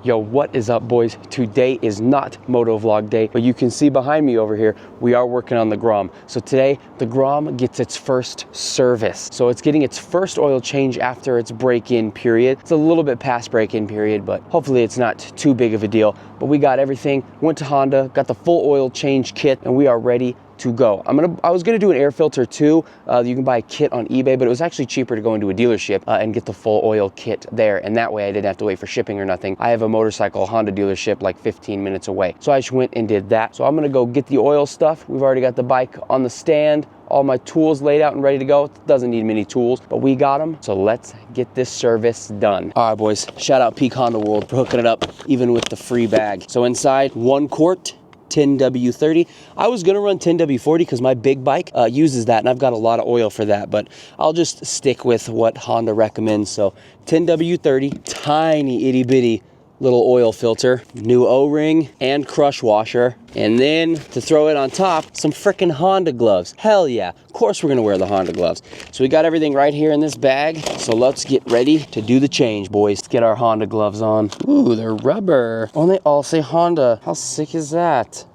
Yo, what is up, boys? Today is not motovlog day, but you can see behind me over here, we are working on the Grom. So today, the Grom gets its first service. So it's getting its first oil change after its break-in period. It's a little bit past break-in period, but hopefully it's not too big of a deal. But we got everything, went to Honda, got the full oil change kit, and we are ready to go. I was gonna do an air filter too. You can buy a kit on eBay, but it was actually cheaper to go into a dealership and get the full oil kit there. And that way I didn't have to wait for shipping or nothing. I have a motorcycle Honda dealership like 15 minutes away. So I just went and did that. So I'm gonna go get the oil stuff. We've already got the bike on the stand, all my tools laid out and ready to go. It doesn't need many tools, but we got them. So let's get this service done. All right, boys, shout out Peak Honda World for hooking it up, even with the free bag. So inside, 1 quart, 10W30. I was gonna run 10W40 because my big bike uses that, and I've got a lot of oil for that, but I'll just stick with what Honda recommends. So 10W30, tiny itty bitty little oil filter, new O-ring and crush washer, and then to throw it on top, some frickin' Honda gloves. Hell yeah, of course we're gonna wear the Honda gloves. So we got everything right here in this bag, so let's get ready to do the change, boys. Let's get our Honda gloves on. Ooh, they're rubber. Oh, and they all say Honda. How sick is that?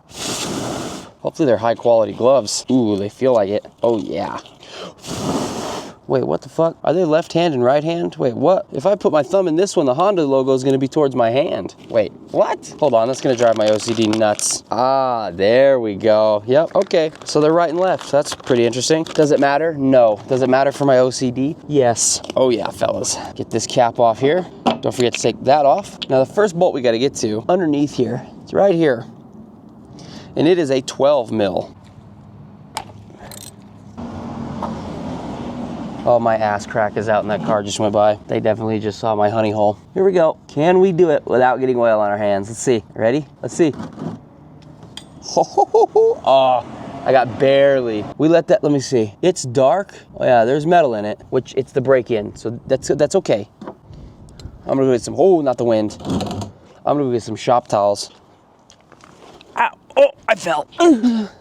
Hopefully they're high quality gloves. Ooh, they feel like it. Oh yeah. Wait, what the fuck? Are they left hand and right hand? Wait, what? If I put my thumb in this one, the Honda logo is gonna be towards my hand. Wait, what? Hold on, that's gonna drive my OCD nuts. Ah, there we go. Yep, okay. So they're right and left. That's pretty interesting. Does it matter? No. Does it matter for my OCD? Yes. Oh yeah, fellas. Get this cap off here. Don't forget to take that off. Now the first bolt we gotta get to, underneath here, it's right here. And it is a 12 mil. Oh, my ass crack is out in that car just went by. They definitely just saw my honey hole. Here we go. Can we do it without getting oil on our hands? Let's see. Ready? Let's see. Oh, I got barely. We let that, let me see. It's dark. Oh yeah, there's metal in it, which it's the break-in, so that's okay. I'm gonna go get some, oh, not the wind. I'm gonna go get some shop towels. Ow, oh, I fell.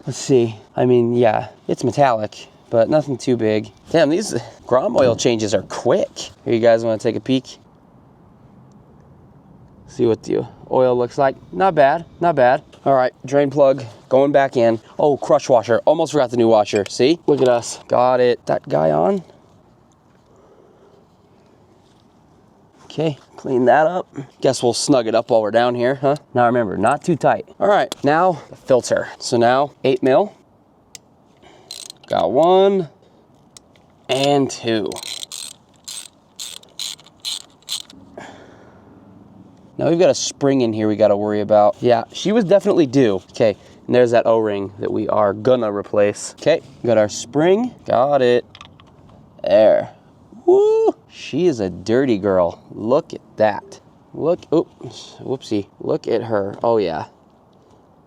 Let's see. I mean, yeah, it's metallic, but nothing too big. Damn, these Grom oil changes are quick. Here, you guys want to take a peek? See what the oil looks like. Not bad, not bad. All right, drain plug going back in. Oh, crush washer. Almost forgot the new washer. See? Look at us. Got it. That guy on. Okay, clean that up. Guess we'll snug it up while we're down here, huh? Now remember, not too tight. All right, now the filter. So now 8 mil. Got 1 and 2. Now we've got a spring in here we got to worry about. Yeah, she was definitely due. Okay, and there's that O-ring that we are gonna replace. Okay, got our spring. Got it. There. Woo! She is a dirty girl. Look at that. Look, oops, whoopsie. Look at her. Oh yeah.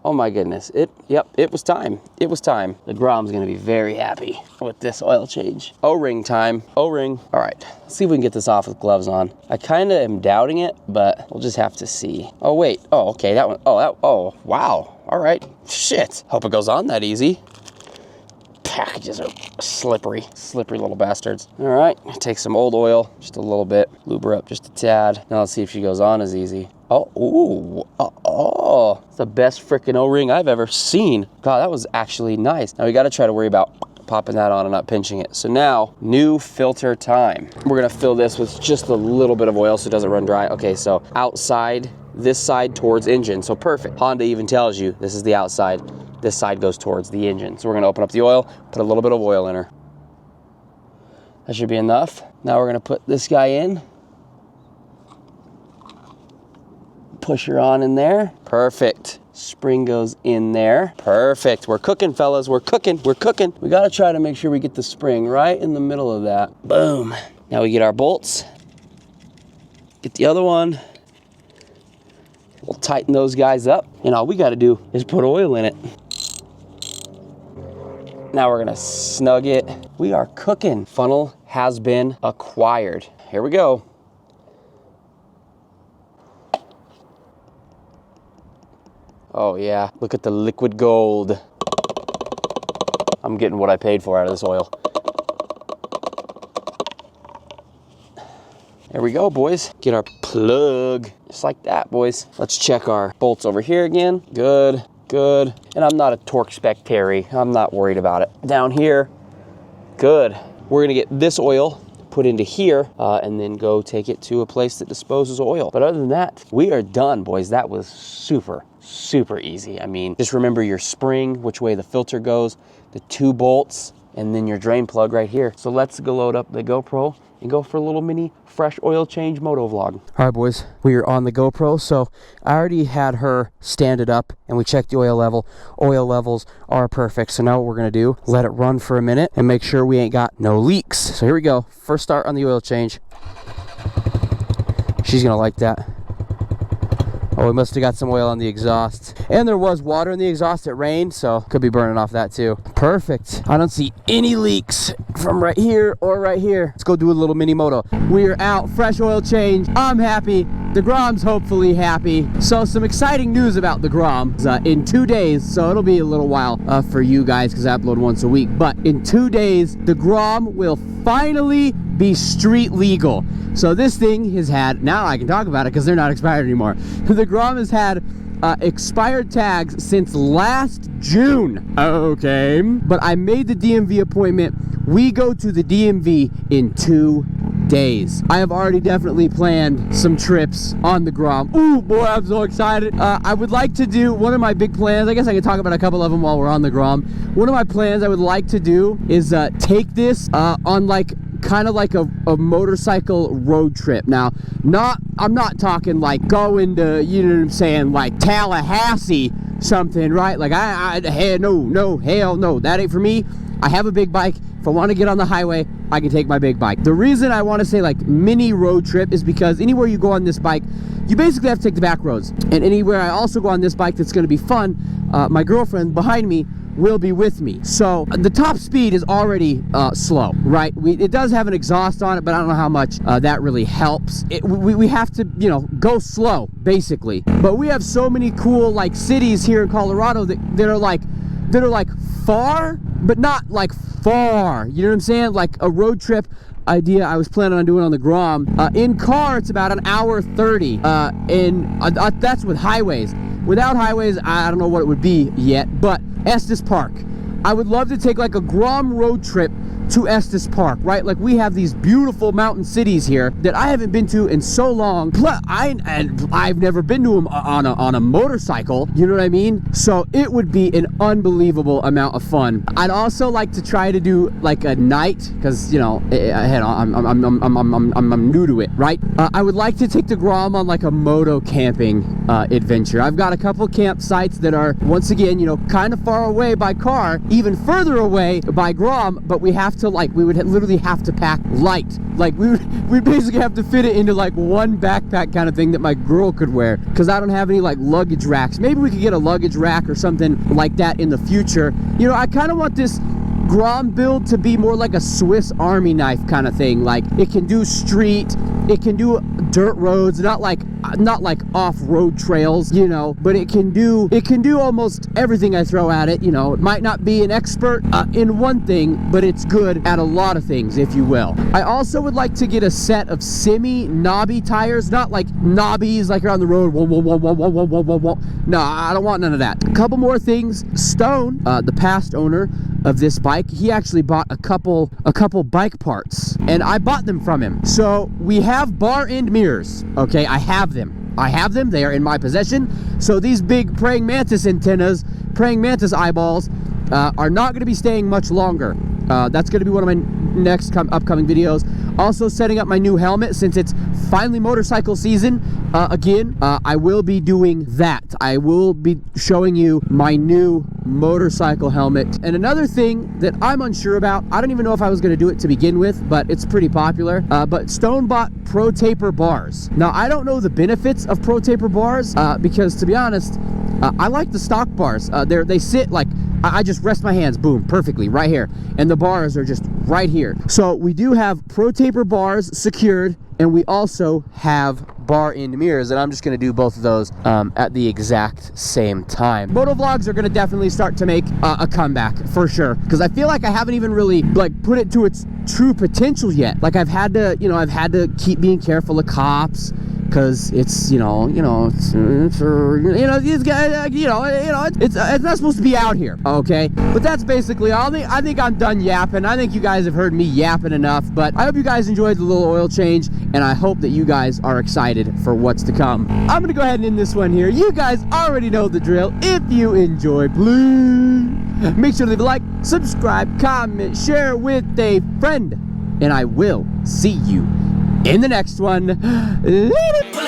Oh my goodness, yep, it was time. It was time. The Grom's gonna be very happy with this oil change. O-ring time, O-ring. All right, let's see if we can get this off with gloves on. I kinda am doubting it, but we'll just have to see. Oh wait, oh okay, that one, oh, wow. All right, shit. Hope it goes on that easy. Packages are slippery little bastards. All right, take some old oil, just a little bit, lube her up just a tad. Now let's see if she goes on as easy. Oh, ooh, oh, it's the best freaking O-ring I've ever seen. God, that was actually nice. Now we gotta try to worry about popping that on and not pinching it. So now, new filter time. We're gonna fill this with just a little bit of oil so it doesn't run dry. Okay, so outside, this side towards engine, so perfect. Honda even tells you this is the outside. This side goes towards the engine. So we're gonna open up the oil, put a little bit of oil in her. That should be enough. Now we're gonna put this guy in. Push her on in there. Perfect. Spring goes in there. Perfect. We're cooking, fellas. We're cooking. We're cooking. We gotta try to make sure we get the spring right in the middle of that. Boom. Now we get our bolts. Get the other one. We'll tighten those guys up. And all we gotta do is put oil in it. Now we're gonna snug it. We are cooking. Funnel has been acquired. Here we go. Oh yeah, look at the liquid gold. I'm getting what I paid for out of this oil. There we go, boys. Get our plug. Just like that, boys. Let's check our bolts over here again. Good, good. And I'm not a torque spec-tary. I'm not worried about it. Down here, good. We're gonna get this oil put into here and then go take it to a place that disposes of oil. But other than that, we are done, boys. That was super easy. I mean, just remember your spring, which way the filter goes, the 2 bolts, and then your drain plug right here. So let's go load up the GoPro and go for a little mini fresh oil change moto vlog. All right, boys, we are on the GoPro. So I already had her stand it up and we checked the oil level. Oil levels are perfect. So now what we're gonna do, let it run for a minute and make sure we ain't got no leaks. So here we go. First start on the oil change. She's gonna like that. Oh, we must have got some oil on the exhaust. And there was water in the exhaust. It rained, so could be burning off that too. Perfect. I don't see any leaks from right here or right here. Let's go do a little mini moto. We are out, fresh oil change. I'm happy. The Grom's hopefully happy. So some exciting news about the Grom's in 2 days. So it'll be a little while for you guys because I upload once a week. But in 2 days, the Grom will finally be street legal. So this thing has had, now I can talk about it because they're not expired anymore. The Grom has had expired tags since last June. Okay. But I made the DMV appointment. We go to the DMV in 2 days. I have already definitely planned some trips on the Grom. Ooh, boy, I'm so excited. I would like to do one of my big plans. I guess I can talk about a couple of them while we're on the Grom. One of my plans I would like to do is take this on like kind of like a motorcycle road trip. Now, I'm not talking like going to, you know what I'm saying, like Tallahassee something, right? Like hell no, that ain't for me. I have a big bike. If I want to get on the highway, I can take my big bike. The reason I want to say like mini road trip is because anywhere you go on this bike, you basically have to take the back roads. And anywhere I also go on this bike that's going to be fun, my girlfriend behind me will be with me. So the top speed is already slow, right? It does have an exhaust on it, but I don't know how much that really helps. We have to, you know, go slow basically. But we have so many cool like cities here in Colorado that are like far, but not like far. You know what I'm saying? Like a road trip idea I was planning on doing on the Grom. In car, it's about 1:30, and that's with highways. Without highways, I don't know what it would be yet, but Estes Park. I would love to take like a Grom road trip to Estes Park, right? Like we have these beautiful mountain cities here that I haven't been to in so long. Plus, I've never been to them on a motorcycle. You know what I mean? So it would be an unbelievable amount of fun. I'd also like to try to do like a night, because you know, I'm new to it, right? I would like to take the Grom on like a moto camping adventure. I've got a couple campsites that are, once again, you know, kind of far away by car, even further away by Grom, but we have to like, we would literally have to pack light. Like we basically have to fit it into like one backpack kind of thing that my girl could wear, because I don't have any like luggage racks. Maybe we could get a luggage rack or something like that in the future. You know, I kind of want this Grom build to be more like a Swiss Army knife kind of thing. Like it can do street, it can do dirt roads, not like off-road trails, you know, but it can do almost everything I throw at it. You know, it might not be an expert in one thing, but it's good at a lot of things, if you will. I also would like to get a set of semi-knobby tires, not like knobbies like you're on the road. Whoa, whoa, whoa, whoa, whoa, whoa, whoa, whoa, whoa. No, I don't want none of that. A couple more things. Stone, the past owner of this bike, he actually bought a couple bike parts, and I bought them from him. So we have bar end mirrors. Okay, I have them. They are in my possession. So these big praying mantis antennas, praying mantis eyeballs, are not going to be staying much longer. That's going to be one of my next upcoming videos. Also setting up my new helmet, since it's finally motorcycle season again. I will be doing that. I will be showing you my new motorcycle helmet. And another thing that I'm unsure about, I don't even know if I was going to do it to begin with, but it's pretty popular. But Stone bought Pro Taper bars. Now I don't know the benefits of Pro Taper bars because, to be honest, I like the stock bars. They sit like, I just rest my hands, boom, perfectly right here, and the bars are just right here. So we do have Pro Taper bars secured, and we also have bar end mirrors, and I'm just going to do both of those at the exact same time. Moto vlogs are going to definitely start to make a comeback for sure, because I feel like I haven't even really like put it to its true potential yet. Like I've had to keep being careful of cops because it's, you know, these guys, it's not supposed to be out here, okay? But that's basically all. I think I'm done yapping. I think you guys have heard me yapping enough, but I hope you guys enjoyed the little oil change, and I hope that you guys are excited for what's to come. I'm gonna go ahead and end this one here. You guys already know the drill. If you enjoy, please make sure to leave a like, subscribe, comment, share with a friend, and I will see you in the next one. Later.